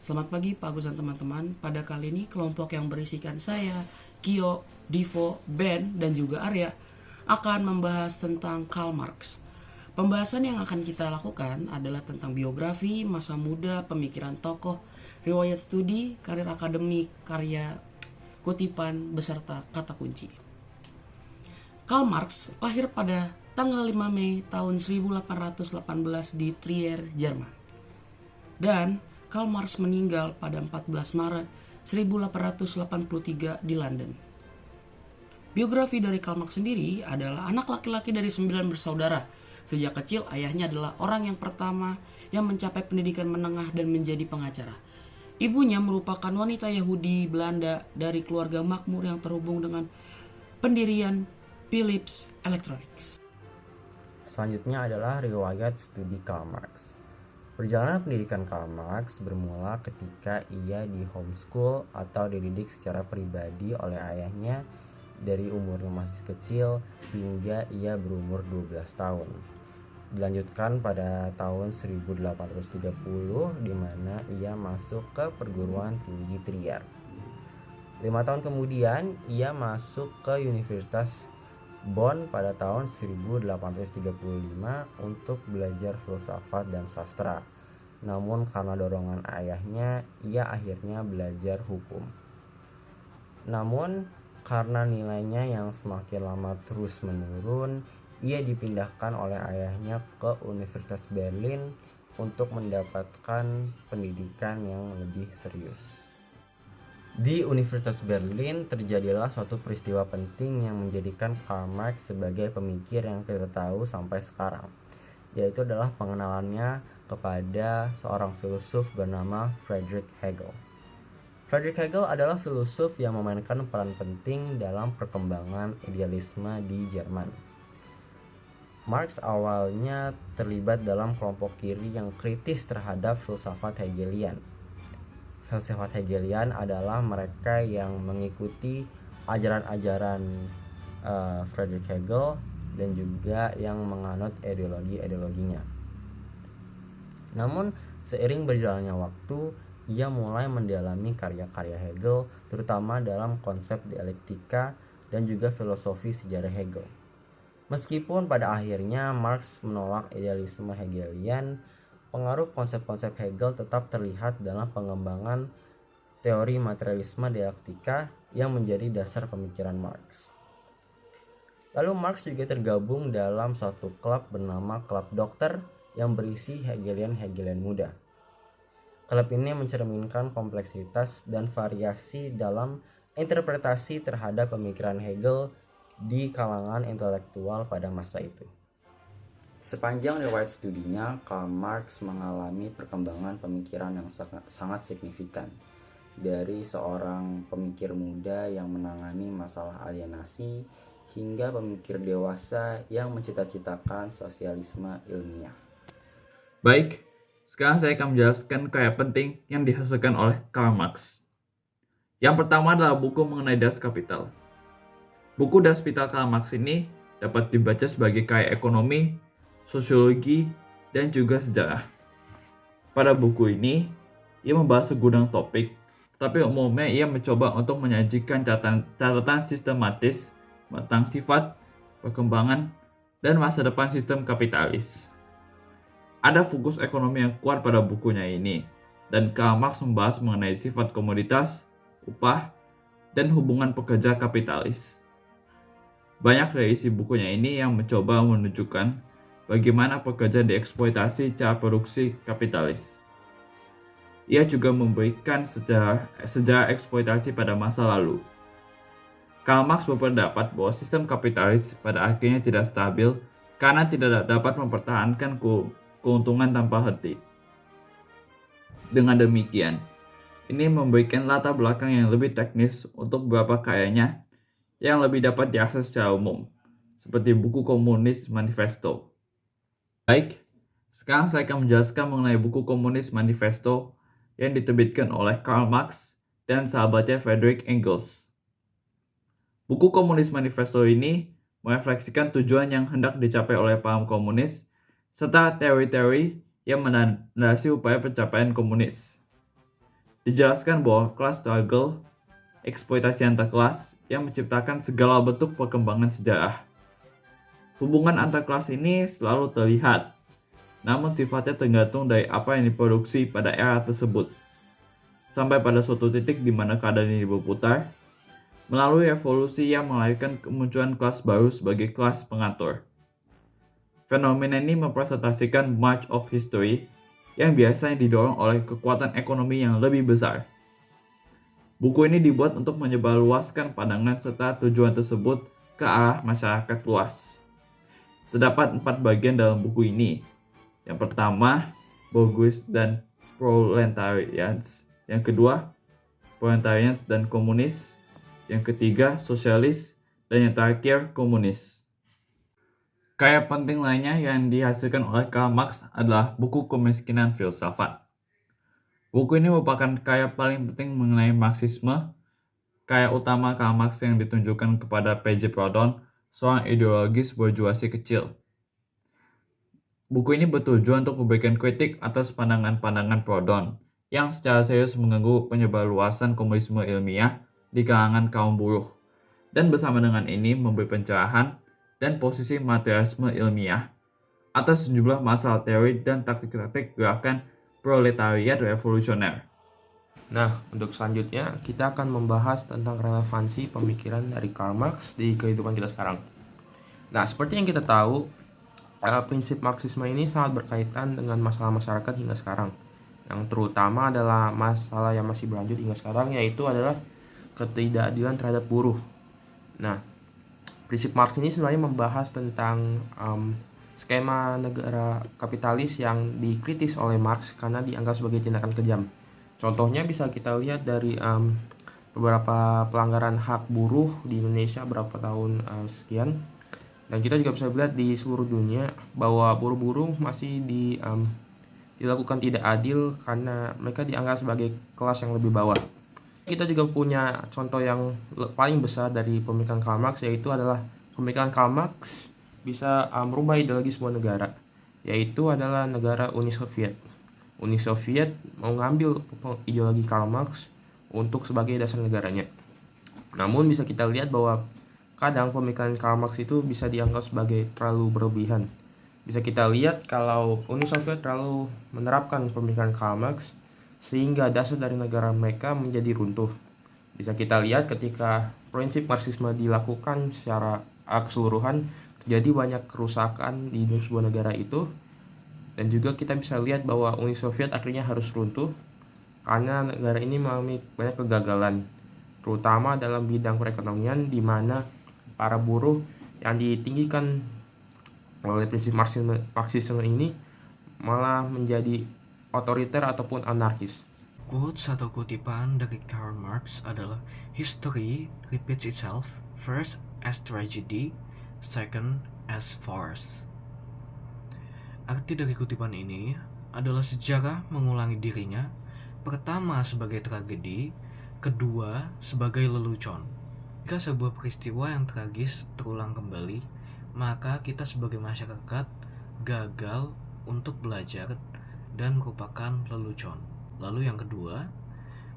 Selamat pagi Pak Agus dan teman-teman. Pada kali ini kelompok yang berisikan saya, Kio, Divo, Ben, dan juga Arya akan membahas tentang Karl Marx. Pembahasan yang akan kita lakukan adalah tentang biografi, masa muda, pemikiran tokoh, riwayat studi, karir akademik, karya kutipan, beserta kata kunci. Karl Marx lahir pada tanggal 5 Mei tahun 1818 di Trier, Jerman. Dan Karl Marx meninggal pada 14 Maret 1883 di London. Biografi dari Karl Marx sendiri adalah anak laki-laki dari 9 bersaudara. Sejak kecil ayahnya adalah orang yang pertama yang mencapai pendidikan menengah dan menjadi pengacara. Ibunya merupakan wanita Yahudi Belanda dari keluarga makmur yang terhubung dengan pendirian Philips Electronics. Selanjutnya adalah riwayat studi Karl Marx. Perjalanan pendidikan Karl Marx bermula ketika ia di homeschool atau dididik secara pribadi oleh ayahnya dari umurnya masih kecil hingga ia berumur 12 tahun. Dilanjutkan pada tahun 1830 di mana ia masuk ke perguruan tinggi Trier. 5 tahun kemudian ia masuk ke Universitas Bonn pada tahun 1835 untuk belajar filsafat dan sastra. Namun karena dorongan ayahnya, ia akhirnya belajar hukum. Namun karena nilainya yang semakin lama terus menurun, ia dipindahkan oleh ayahnya ke Universitas Berlin untuk mendapatkan pendidikan yang lebih serius. Di Universitas Berlin terjadilah suatu peristiwa penting yang menjadikan Karl Marx sebagai pemikir yang kita tahu sampai sekarang, yaitu adalah pengenalannya kepada seorang filsuf bernama Friedrich Hegel. Friedrich Hegel adalah filsuf yang memainkan peran penting dalam perkembangan idealisme di Jerman. Marx awalnya terlibat dalam kelompok kiri yang kritis terhadap filsafat Hegelian. Filsafat Hegelian adalah mereka yang mengikuti ajaran-ajaran Friedrich Hegel dan juga yang menganut ideologi-ideologinya. Namun seiring berjalannya waktu, ia mulai mendalami karya-karya Hegel, terutama dalam konsep dialektika dan juga filosofi sejarah Hegel. Meskipun pada akhirnya Marx menolak idealisme Hegelian, pengaruh konsep-konsep Hegel tetap terlihat dalam pengembangan teori materialisme dialektika yang menjadi dasar pemikiran Marx. Lalu Marx juga tergabung dalam suatu klub bernama Klub Dokter yang berisi Hegelian muda. Klub ini mencerminkan kompleksitas dan variasi dalam interpretasi terhadap pemikiran Hegel di kalangan intelektual pada masa itu. Sepanjang riwayat studinya, Karl Marx mengalami perkembangan pemikiran yang sangat signifikan. Dari seorang pemikir muda yang menangani masalah alienasi, hingga pemikir dewasa yang mencita-citakan sosialisme ilmiah. Baik, sekarang saya akan menjelaskan karya penting yang dihasilkan oleh Karl Marx. Yang pertama adalah buku mengenai Das Kapital. Buku Das Kapital Karl Marx ini dapat dibaca sebagai karya ekonomi, sosiologi, dan juga sejarah. Pada buku ini, ia membahas segudang topik, tapi umumnya ia mencoba untuk menyajikan catatan sistematis tentang sifat, perkembangan, dan masa depan sistem kapitalis. Ada fokus ekonomi yang kuat pada bukunya ini, dan Karl Marx membahas mengenai sifat komoditas, upah, dan hubungan pekerja kapitalis. Banyak dari isi bukunya ini yang mencoba menunjukkan bagaimana pekerja dieksploitasi cara produksi kapitalis. Ia juga memberikan sejarah eksploitasi pada masa lalu. Karl Marx berpendapat bahwa sistem kapitalis pada akhirnya tidak stabil karena tidak dapat mempertahankan keuntungan tanpa henti. Dengan demikian, ini memberikan latar belakang yang lebih teknis untuk beberapa karyanya yang lebih dapat diakses secara umum, seperti buku Komunis Manifesto. Baik, sekarang saya akan menjelaskan mengenai buku Komunis Manifesto yang diterbitkan oleh Karl Marx dan sahabatnya Friedrich Engels. Buku Komunis Manifesto ini merefleksikan tujuan yang hendak dicapai oleh paham komunis serta teori-teori yang melandasi upaya pencapaian komunis. dijelaskan bahwa class struggle, eksploitasi antar kelas yang menciptakan segala bentuk perkembangan sejarah. Hubungan antar kelas ini selalu terlihat, namun sifatnya tergantung dari apa yang diproduksi pada era tersebut. Sampai pada suatu titik di mana keadaan ini berputar, melalui evolusi yang melahirkan kemunculan kelas baru sebagai kelas pengatur. Fenomena ini mempresentasikan march of history yang biasanya didorong oleh kekuatan ekonomi yang lebih besar. Buku ini dibuat untuk menyebarluaskan pandangan serta tujuan tersebut ke arah masyarakat luas. Terdapat 4 bagian dalam buku ini. Yang pertama, bourgeois dan proletarians. Yang kedua, proletarians dan komunis. Yang ketiga, sosialis. Dan yang terakhir, komunis. Karya penting lainnya yang dihasilkan oleh Karl Marx adalah buku Kemiskinan Filsafat. Buku ini merupakan karya paling penting mengenai Marxisme, karya utama Karl Marx yang ditunjukkan kepada P.J. Proudhon, seorang ideologis borjuasi kecil. Buku ini bertujuan untuk memberikan kritik atas pandangan-pandangan Proudhon yang secara serius mengganggu penyebarluasan komunisme ilmiah di kalangan kaum buruh, dan bersama dengan ini memberi pencerahan dan posisi materialisme ilmiah atas sejumlah masalah teori dan taktik-taktik gerakan proletariat revolusioner. Nah, untuk selanjutnya kita akan membahas tentang relevansi pemikiran dari Karl Marx di kehidupan kita sekarang. Nah, seperti yang kita tahu, prinsip Marxisme ini sangat berkaitan dengan masalah masyarakat hingga sekarang. Yang terutama adalah masalah yang masih berlanjut hingga sekarang, yaitu adalah ketidakadilan terhadap buruh. Nah, prinsip Marx ini sebenarnya membahas tentang skema negara kapitalis yang dikritis oleh Marx karena dianggap sebagai tindakan kejam. Contohnya bisa kita lihat dari beberapa pelanggaran hak buruh di Indonesia beberapa tahun sekian. Dan kita juga bisa lihat di seluruh dunia bahwa buruh-buruh masih dilakukan tidak adil karena mereka dianggap sebagai kelas yang lebih bawah. Kita juga punya contoh yang paling besar dari pemikiran Karl Marx, yaitu adalah pemikiran Karl Marx bisa merubah ideologi sebuah negara, yaitu adalah negara Uni Soviet. Uni Soviet mengambil ideologi Karl Marx untuk sebagai dasar negaranya. Namun bisa kita lihat bahwa kadang pemikiran Karl Marx itu bisa dianggap sebagai terlalu berlebihan. Bisa kita lihat kalau Uni Soviet terlalu menerapkan pemikiran Karl Marx sehingga dasar dari negara mereka menjadi runtuh. Bisa kita lihat ketika prinsip Marxisme dilakukan secara keseluruhan, terjadi banyak kerusakan di sebuah negara itu. Dan juga kita bisa lihat bahwa Uni Soviet akhirnya harus runtuh karena negara ini mengalami banyak kegagalan, terutama dalam bidang perekonomian, di mana para buruh yang ditinggikan oleh prinsip Marxisme ini malah menjadi otoriter ataupun anarkis. Quotes atau kutipan dari Karl Marx adalah "History repeats itself, first as tragedy, second as farce." Arti dari kutipan ini adalah sejarah mengulangi dirinya, pertama sebagai tragedi, kedua sebagai lelucon. Jika sebuah peristiwa yang tragis terulang kembali, maka kita sebagai masyarakat gagal untuk belajar dan merupakan lelucon. Lalu yang kedua,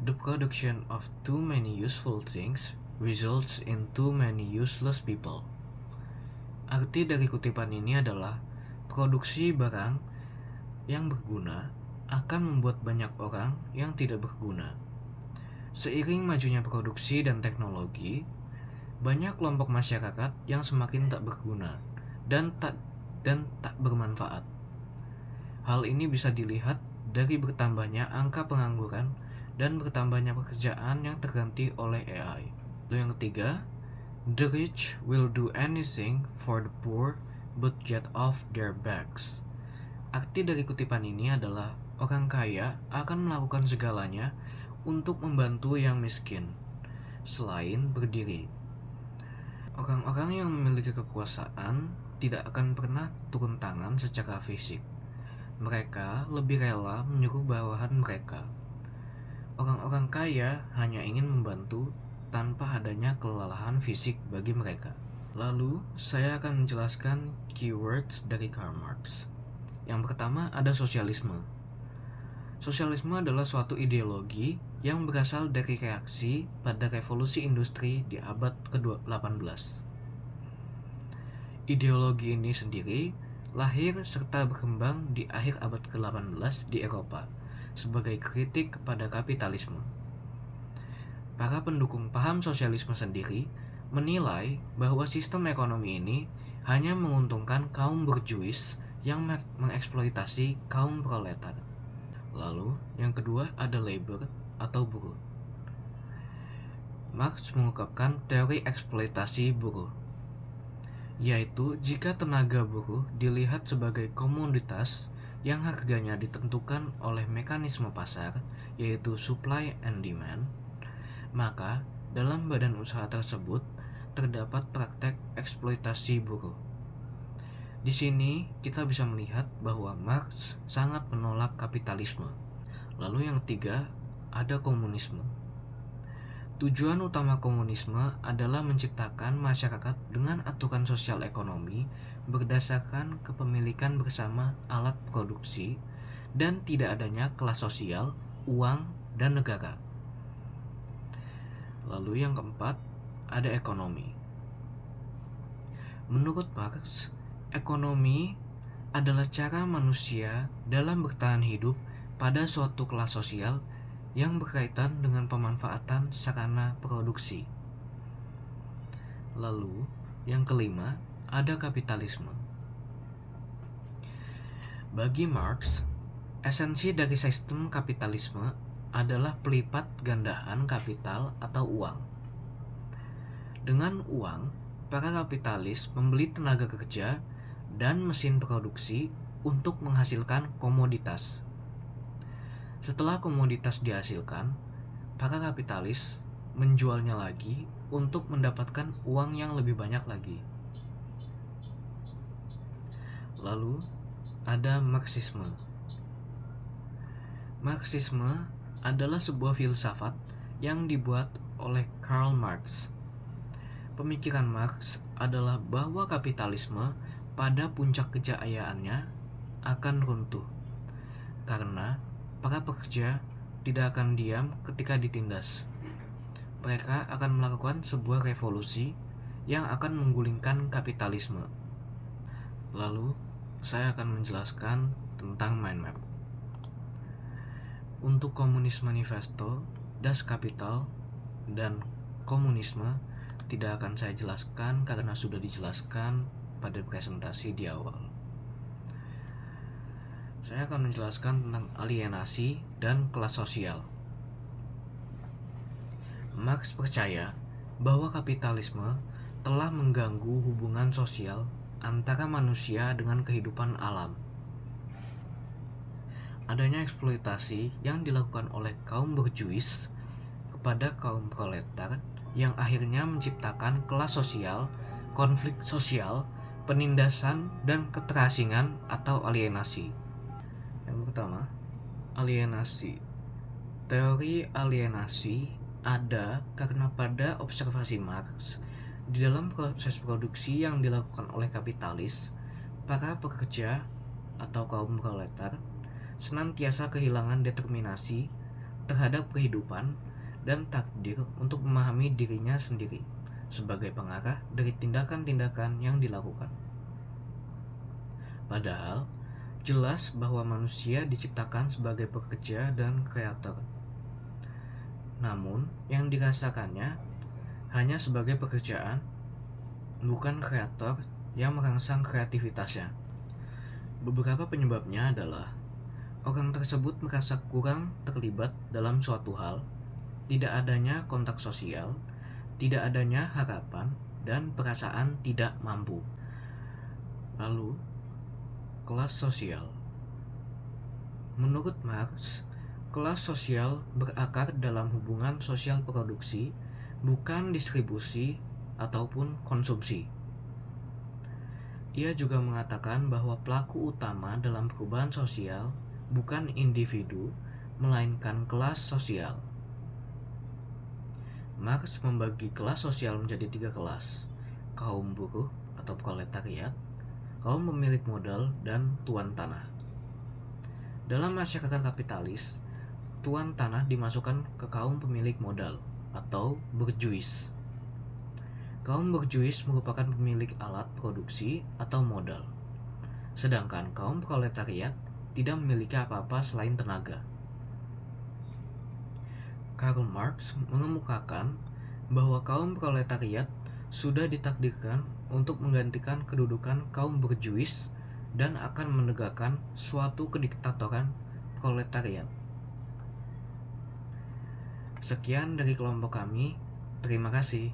the production of too many useful things results in too many useless people. Arti dari kutipan ini adalah produksi barang yang berguna akan membuat banyak orang yang tidak berguna. Seiring majunya produksi dan teknologi, banyak kelompok masyarakat yang semakin tak berguna dan tak bermanfaat. Hal ini bisa dilihat dari bertambahnya angka pengangguran dan bertambahnya pekerjaan yang terganti oleh AI. Lalu yang ketiga, the rich will do anything for the poor but get off their backs. Arti dari kutipan ini adalah orang kaya akan melakukan segalanya untuk membantu yang miskin, selain berdiri. Orang-orang yang memiliki kekuasaan tidak akan pernah turun tangan secara fisik. Mereka lebih rela menyuruh bawahan mereka. Orang-orang kaya hanya ingin membantu tanpa adanya kelelahan fisik bagi mereka. Lalu, saya akan menjelaskan keywords dari Karl Marx. Yang pertama ada sosialisme. Sosialisme adalah suatu ideologi yang berasal dari reaksi pada revolusi industri di abad ke-18. Ideologi ini sendiri lahir serta berkembang di akhir abad ke-18 di Eropa sebagai kritik kepada kapitalisme. Para pendukung paham sosialisme sendiri menilai bahwa sistem ekonomi ini hanya menguntungkan kaum borjuis yang mengeksploitasi kaum proletar. Lalu, yang kedua ada labor atau buruh. Marx mengungkapkan teori eksploitasi buruh, yaitu jika tenaga buruh dilihat sebagai komoditas yang harganya ditentukan oleh mekanisme pasar, yaitu supply and demand, maka dalam badan usaha tersebut terdapat praktek eksploitasi buruh. Di sini kita bisa melihat bahwa Marx sangat menolak kapitalisme. Lalu yang ketiga ada komunisme. Tujuan utama komunisme adalah menciptakan masyarakat dengan aturan sosial ekonomi berdasarkan kepemilikan bersama alat produksi dan tidak adanya kelas sosial, uang, dan negara. Lalu yang keempat ada ekonomi. Menurut Marx, ekonomi adalah cara manusia dalam bertahan hidup pada suatu kelas sosial yang berkaitan dengan pemanfaatan sarana produksi. Lalu, yang kelima, ada kapitalisme. Bagi Marx, esensi dari sistem kapitalisme adalah pelipat gandaan kapital atau uang. Dengan uang, para kapitalis membeli tenaga kerja dan mesin produksi untuk menghasilkan komoditas. Setelah komoditas dihasilkan, para kapitalis menjualnya lagi untuk mendapatkan uang yang lebih banyak lagi. Lalu ada Marxisme. Marxisme adalah sebuah filsafat yang dibuat oleh Karl Marx. Pemikiran Marx adalah bahwa kapitalisme pada puncak kejayaannya akan runtuh karena para pekerja tidak akan diam ketika ditindas. Mereka akan melakukan sebuah revolusi yang akan menggulingkan kapitalisme. Lalu, saya akan menjelaskan tentang mind map. Untuk Komunis Manifesto, Das Kapital, dan komunisme tidak akan saya jelaskan karena sudah dijelaskan pada presentasi di awal. Saya akan menjelaskan tentang alienasi dan kelas sosial. Marx percaya bahwa kapitalisme telah mengganggu hubungan sosial antara manusia dengan kehidupan alam. Adanya eksploitasi yang dilakukan oleh kaum borjuis kepada kaum proletar yang akhirnya menciptakan kelas sosial, konflik sosial, penindasan, dan keterasingan atau alienasi. Yang pertama, alienasi. Teori alienasi ada karena pada observasi Marx, di dalam proses produksi yang dilakukan oleh kapitalis, para pekerja atau kaum proletar senantiasa kehilangan determinasi terhadap kehidupan dan takdir untuk memahami dirinya sendiri sebagai pengarah dari tindakan-tindakan yang dilakukan. Padahal, jelas bahwa manusia diciptakan sebagai pekerja dan kreator. Namun, yang dirasakannya hanya sebagai pekerjaan, bukan kreator yang merangsang kreativitasnya. Beberapa penyebabnya adalah orang tersebut merasa kurang terlibat dalam suatu hal, tidak adanya kontak sosial, tidak adanya harapan, dan perasaan tidak mampu. Lalu, kelas sosial. Menurut Marx, kelas sosial berakar dalam hubungan sosial produksi, bukan distribusi ataupun konsumsi. Ia juga mengatakan bahwa pelaku utama dalam perubahan sosial bukan individu, melainkan kelas sosial. Marx membagi kelas sosial menjadi 3 kelas: kaum buruh atau proletariat, kaum pemilik modal, dan tuan tanah. Dalam masyarakat kapitalis, tuan tanah dimasukkan ke kaum pemilik modal atau bourgeois. Kaum bourgeois merupakan pemilik alat produksi atau modal, sedangkan kaum proletariat tidak memiliki apa-apa selain tenaga. Karl Marx mengemukakan bahwa kaum proletariat sudah ditakdirkan untuk menggantikan kedudukan kaum bourgeois dan akan menegakkan suatu kediktatoran proletariat. Sekian dari kelompok kami. Terima kasih.